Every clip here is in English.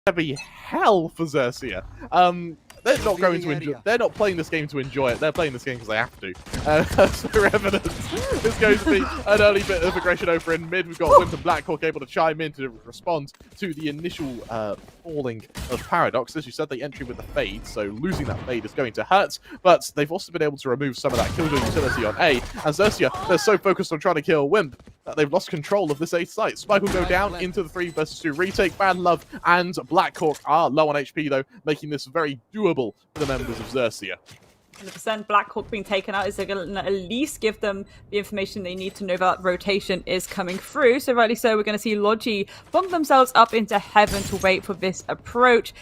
Heavy hell for XERXIA. They're not going to enjoy. They're not playing this game to enjoy it. They're playing this game because they have to. So Revenant is going to be an early bit of aggression over in mid. We've got Wimp and Blackhawk able to chime in to respond to the initial falling of Paradox. As you said, they entry with the fade, so losing that fade is going to hurt. But they've also been able to remove some of that killjoy utility on A. And XERXIA, they're so focused on trying to kill Wimp that they've lost control of this A site. Spike will go down into the 3 versus 2 retake. Bad Love and Blackhawk are low on HP though, making this very doable for the members of XERXIA. 100%. Blackhawk being taken out is going to at least give them the information they need to know that rotation is coming through. So rightly so, we're going to see Logi bump themselves up into heaven to wait for this approach.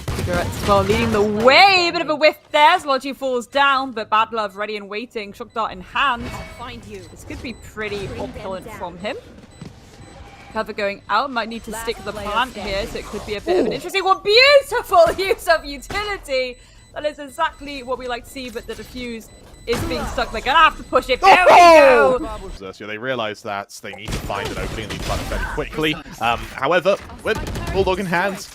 Cigarettes as well leading the way. A bit of a whiff there as Logi falls down, but Bad Love ready and waiting. Shock dart in hand. Find you. This could be pretty opulent from him. Cover going out. Might need to stick the plant here, so it could be a bit of an interesting one. Beautiful use of utility. That is exactly what we like to see, but the defuse is being stuck. They're going to have to push it. There we go! XERXIA, they realise that they need to find an opening and need to find it fairly quickly. However, with Bulldog in hand,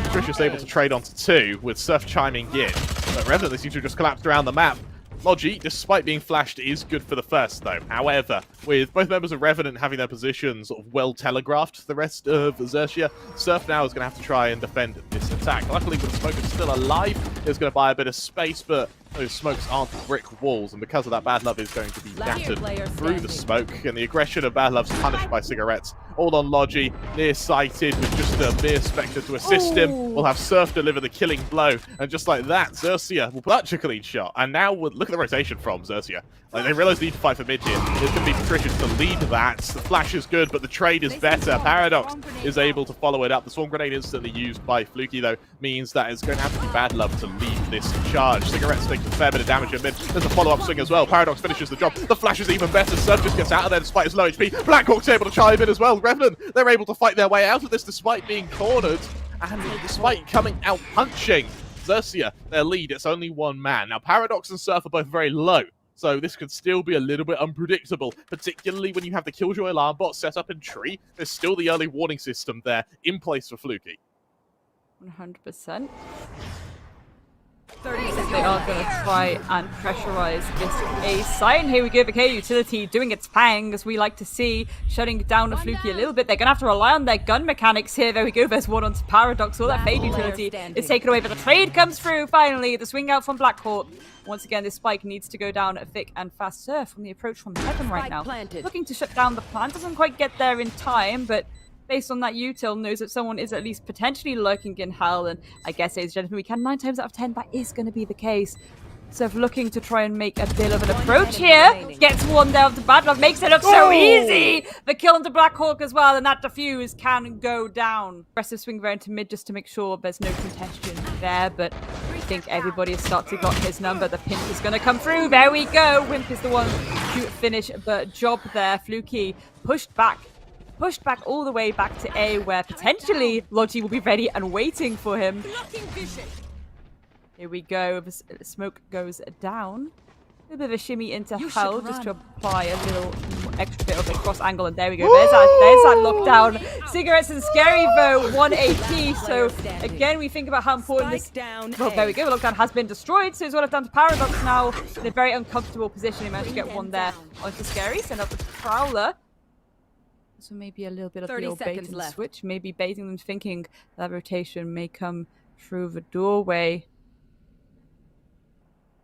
Patricia's able to trade onto 2 with Surf chiming in. But Revenant, they seem to have just collapsed around the map. Logi, despite being flashed, is good for the first, though. However, with both members of Revenant having their positions sort of well telegraphed to the rest of XERXIA, Surf now is going to have to try and defend this attack. Luckily, with the smoke is still alive, it's going to buy a bit of space, but those smokes aren't brick walls, and because of that, Bad Love is going to be battered through the smoke, and the aggression of Bad Love's punished by cigarettes. All on Logi, near-sighted with just a mere Spectre to assist him. We'll have Surf deliver the killing blow, and just like that, XERXIA will clutch a clean shot. And now, look at the rotation from XERXIA. Like, they realize they need to fight for mid here. It's going to be Patricia's to lead that. The flash is good, but the trade is better. Paradox is able to follow it up. The swarm grenade instantly used by Fluky, though, means that it's going to have to be Bad Love to lead this charge. Cigarettes takes a fair bit of damage in mid. There's a follow-up swing as well. Paradox finishes the job. The flash is even better. Surf just gets out of there despite his low HP. Blackhawk's able to chime in as well. Revenant, they're able to fight their way out of this despite being cornered and despite coming out punching. XERXIA, their lead, it's only one man. Now, Paradox and Surf are both very low, so this could still be a little bit unpredictable, particularly when you have the Killjoy alarm bot set up in tree. There's still the early warning system there in place for Fluky. 100%. They are going to try and pressurize this A site. And here we go, the K utility doing its pang, as we like to see, shutting down the Fluky a little bit. They're going to have to rely on their gun mechanics here. There we go, there's one onto Paradox. All that fade utility is taken away, but the trade comes through finally. The swing out from Blackhawk. Once again, this spike needs to go down thick and fast. Surf from the approach from heaven right now. Looking to shut down the plant. Doesn't quite get there in time, but based on that util, knows that someone is at least potentially lurking in hell. And I guess, ladies and gentlemen, we can 9 times out of 10, that is going to be the case. Surf looking to try and make a bit of an approach here. Gets one down to Bad Love, makes it look so easy. The kill onto Blackhawk as well, and that defuse can go down. Aggressive swing round to mid just to make sure there's no contention there, but I think everybody has started to got his number. The pimp is going to come through. There we go. Wimp is the one to finish the job there. Fluky pushed back all the way back to A, where potentially Logi will be ready and waiting for him. Here we go. The smoke goes down. A bit of a shimmy into hell just to apply a little extra bit of a cross angle, and there we go. There's that lockdown. Cigarettes and Scary though, 1 AP. So again, we think about how important this. Well, there we go. The lockdown has been destroyed, so it's all down to Paradox now in a very uncomfortable position. He managed to get one there onto Scary. Send up the Prowler. So maybe a little bit of the old bait and switch. Maybe baiting them, thinking that rotation may come through the doorway.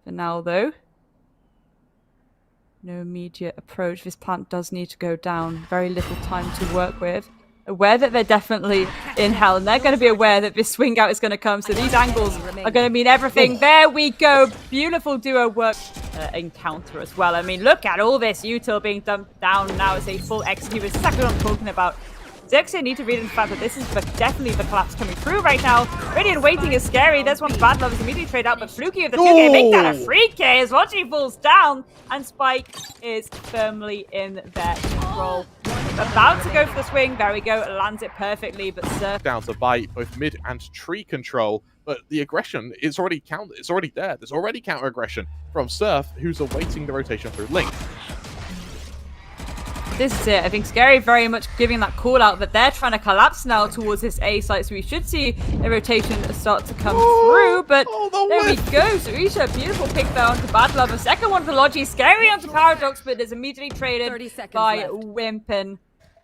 For now, though, no immediate approach. This plant does need to go down. Very little time to work with. Aware that they're definitely in hell, and they're going to be aware that this swing out is going to come. So these angles are going to mean everything. There we go. Beautiful duo work encounter as well. I mean, look at all this util being dumped down now as a full execute. It's exactly what I'm talking about. XERXIA need to read in the fact that this is definitely the collapse coming through right now. Ready and waiting is Scary. There's one Bad Love is immediately trade out, but Fluky with the 2K make that a free K as Logi falls down, and Spike is firmly in their control. About to go for the swing. There we go. Lands it perfectly, but Surf down to buy both mid and tree control. But the aggression is already It's already there. There's already counter aggression from Surf, who's awaiting the rotation through Link. This is it. I think Scary very much giving that call out that they're trying to collapse now towards this A site, so we should see a rotation start to come through. But there we go. XERXIA, beautiful pick there onto Bad Love. A second one for Logi. Scary onto Paradox, but is immediately traded by left. Wimp. And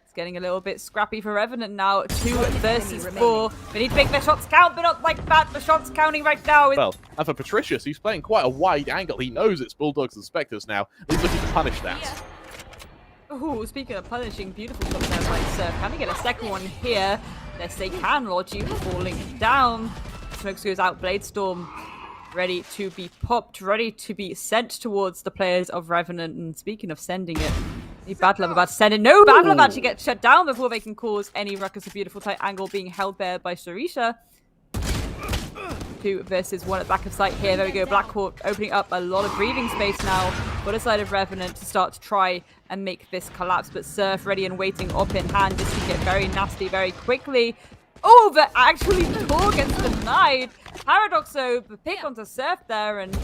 it's getting a little bit scrappy for Revenant now. 2 versus 4. We need to make their shots count, but not like that. The shots counting right now. Well, and for Patricius, he's playing quite a wide angle. He knows it's Bulldogs and Spectres now. He's looking to punish that. Oh, speaking of punishing, beautiful shot there by Surf. Can they get a second one here? Yes, they can. Logi falling down. Smokes goes out. Bladestorm ready to be popped, ready to be sent towards the players of Revenant. And speaking of sending it, the Bad Love about to send it. No, Bad Love actually gets shut down before they can cause any ruckus. A beautiful tight angle being held there by XERXIA. 2 versus 1 at the back of sight here. There we go. Blackhawk opening up a lot of breathing space now for the side of Revenant to start to try and make this collapse. But Surf ready and waiting up in hand. This can get very nasty very quickly. Oh, but actually Tor gets denied. Paradox though, the pick onto Surf there, and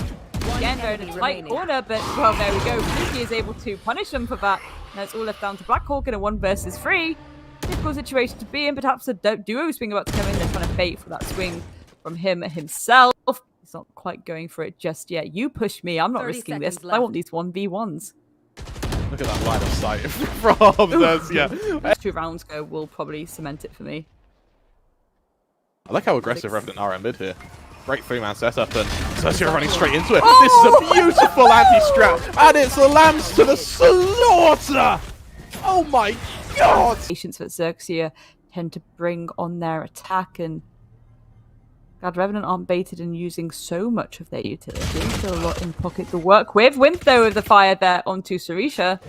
again they're in a tight corner, but well, there we go. Fluky is able to punish them for that. Now it's all left down to Blackhawk in a 1 versus 3. Difficult situation to be in, but perhaps a duo swing about to come in. They're trying to bait for that swing from him himself. He's not quite going for it just yet. You push me. I'm not risking this. left. I want these 1v1s. Look at that line of sight from this. Yeah. As 2 rounds go, will probably cement it for me. I like how aggressive Revenant are in mid here. Great 3-man setup, and XERXIA running straight into it. This is a beautiful anti-strap, and it's the Lambs to the slaughter! Oh my god! Patience that XERXIA tend to bring on their attack, and God, Revenant aren't baited in using so much of their utility. Still a lot in pocket to work with. Wimp though with the fire there onto XERXIA.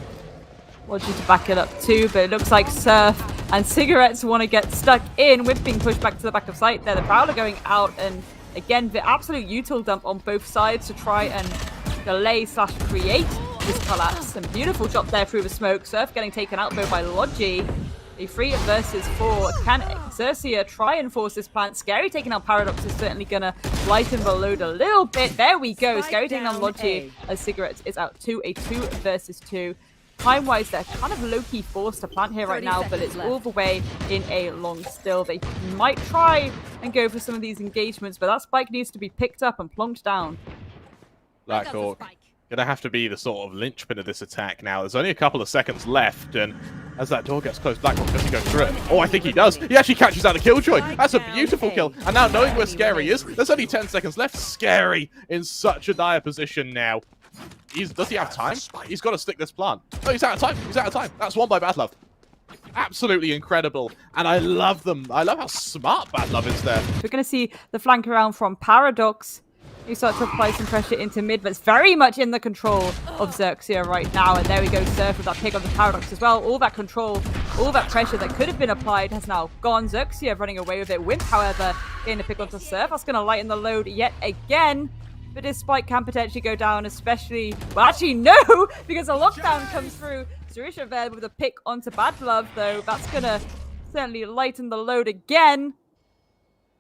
Watching to back it up too, but it looks like Surf and Cigarettes want to get stuck in. Wimp being pushed back to the back of sight there. The Prowler going out, and again, the absolute util dump on both sides to try and delay / create this collapse. And beautiful shot there through the smoke. Surf getting taken out though by Logi. A 3 versus 4. Can XERXIA try and force this plant? Scary taking out Paradox is certainly going to lighten the load a little bit. There we go. Scary taking on Logi as Cigarettes is out to a 2 versus 2. Time-wise, they're kind of low-key forced to plant here right now, but it's all the way in a long still. They might try and go for some of these engagements, but that spike needs to be picked up and plonked down. Blackhawk gonna have to be the sort of linchpin of this attack now. There's only a couple of seconds left, and as that door gets closed, Blackhawk doesn't go through it. Oh, I think he does. He actually catches out a killjoy. That's a beautiful kill. And now knowing where Scary is, there's only 10 seconds left. Scary in such a dire position now. Does he have time? He's got to stick this plant. Oh, he's out of time. He's out of time. That's 1 by Bad Love. Absolutely incredible. And I love them. I love how smart Bad Love is there. We're going to see the flank around from Paradox. He starts to apply some pressure into mid, but it's very much in the control of XERXIA right now. And there we go, Surf with that pick on the Paradox as well. All that control, all that pressure that could have been applied has now gone. XERXIA running away with it. Wimp, however, getting a pick onto Surf. That's going to lighten the load yet again. But this spike can potentially go down, especially... Well, actually, no! Because a lockdown comes through. XERXIA there with a pick onto Bad Love, though. That's going to certainly lighten the load again.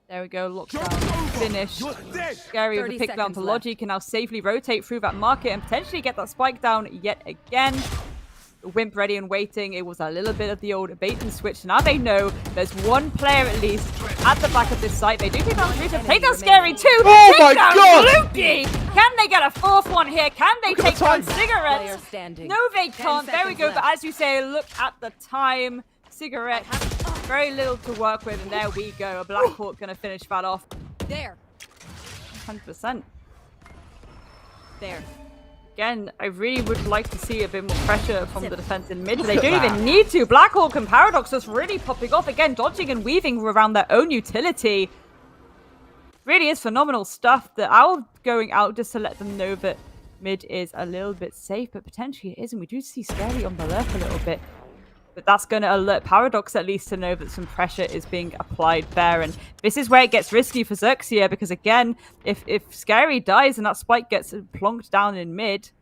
There we go, lockdown finished. Scary with a pick down to Logi can now safely rotate through that market and potentially get that spike down yet again. The Wimp ready and waiting. It was a little bit of the old bait and switch. Now they know there's 1 player at least at the back of this site. They do take down XERXIA. Take down Scary too. Oh take my down god! Fluky. Can they get a 4th one here? Can they Look at take the down time. Cigarettes? No, they can't. There we go. left. But as you say, look at the time. Cigarettes, very little to work with. And there we go. A Blackhawk going to finish that off. There. 100%. There. Again, I really would like to see a bit more pressure from the defense in mid. They don't even need to. Blackhawk and Paradox just really popping off. Again, dodging and weaving around their own utility. Really is phenomenal stuff. The Owl going out just to let them know that mid is a little bit safe, but potentially it isn't. We do see Scary on the lurk a little bit. But that's going to alert Paradox at least to know that some pressure is being applied there. And this is where it gets risky for XERXIA, because again, if Scary dies and that spike gets plonked down in mid,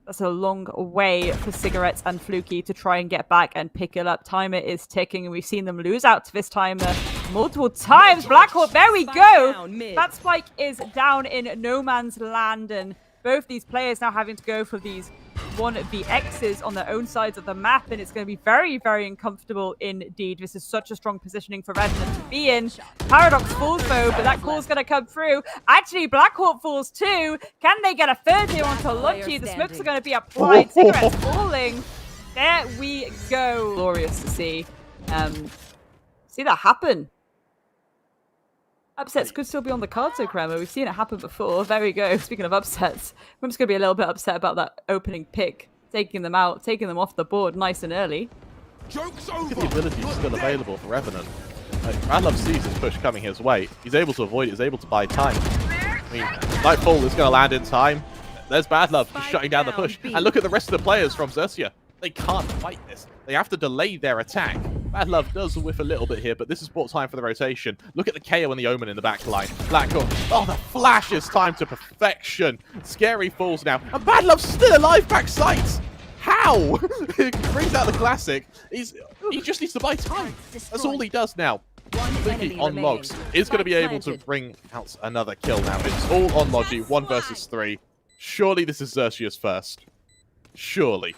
that's a long way for Cigarettes and Fluky to try and get back and pick it up. Timer is ticking, and we've seen them lose out to this timer multiple times. Blackhawk, there we go! That spike is down in no man's land, and both these players now having to go for these 1vx's on their own sides of the map, and it's going to be very, very uncomfortable indeed. This is such a strong positioning for Revenant to be in. Paradox falls though, but that call's going to come through. Actually, Blackhawk falls too. Can they get a third here onto Lucky? The smokes are going to be applied. Cigarettes falling. There we go. Glorious to see. See that happen. Upsets could still be on the cards, so Kramer. We've seen it happen before. There we go. Speaking of upsets, I'm just going to be a little bit upset about that opening pick. Taking them out, taking them off the board nice and early. Look at the ability still available for Revenant. Radlov sees his push coming his way. He's able to avoid it. He's able to buy time. I mean, Nightfall is going to land in time. There's Badlove just shutting down the push. And look at the rest of the players from XERXIA. They can't fight this. They have to delay their attack. Badlove does whiff a little bit here, but this is bought time for the rotation. Look at the KO and the Omen in the back line. Blackhawk. Oh, the flash is timed to perfection. Scary falls now. And Badlove's still alive back sight. How? He brings out the classic. He just needs to buy time. That's all he does now. Fluky on Logs is going to be able to bring out another kill now. It's all on Logi, 1 versus 3. Surely this is XERXIA's first. Surely.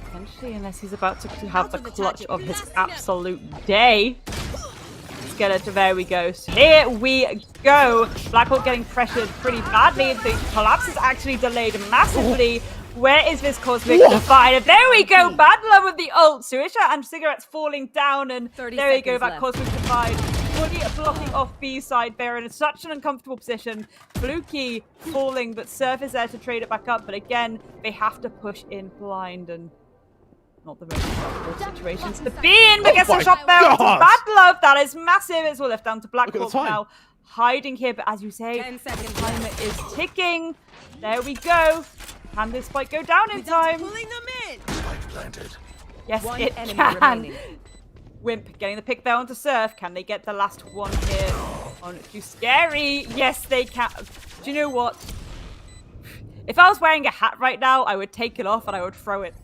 Potentially, unless he's about to have the clutch of his absolute day. Skeletor, there we go. So here we go. Blackhawk getting pressured pretty badly. The collapse is actually delayed massively. Where is this Cosmic Divider? There we go. Badler with the ult. XERXIA and Cigarettes falling down. And there we go. That Cosmic Divide fully blocking off B side. They're in such an uncomfortable position. Fluky falling, but Surf is there to trade it back up. But again, they have to push in blind and not the most comfortable situations to be in. But gets a shot there to Badlove. That is massive. It's all left down to Blackhawk now. Hiding here, but as you say, the timer is ticking. There we go. Can this spike go down in time? Pulling them in. Yes, One it enemy can. remaining. Wimp getting the pick there onto Surf. Can they get the last one here on Too Scary? Yes, they can. Do you know what? If I was wearing a hat right now, I would take it off and I would throw it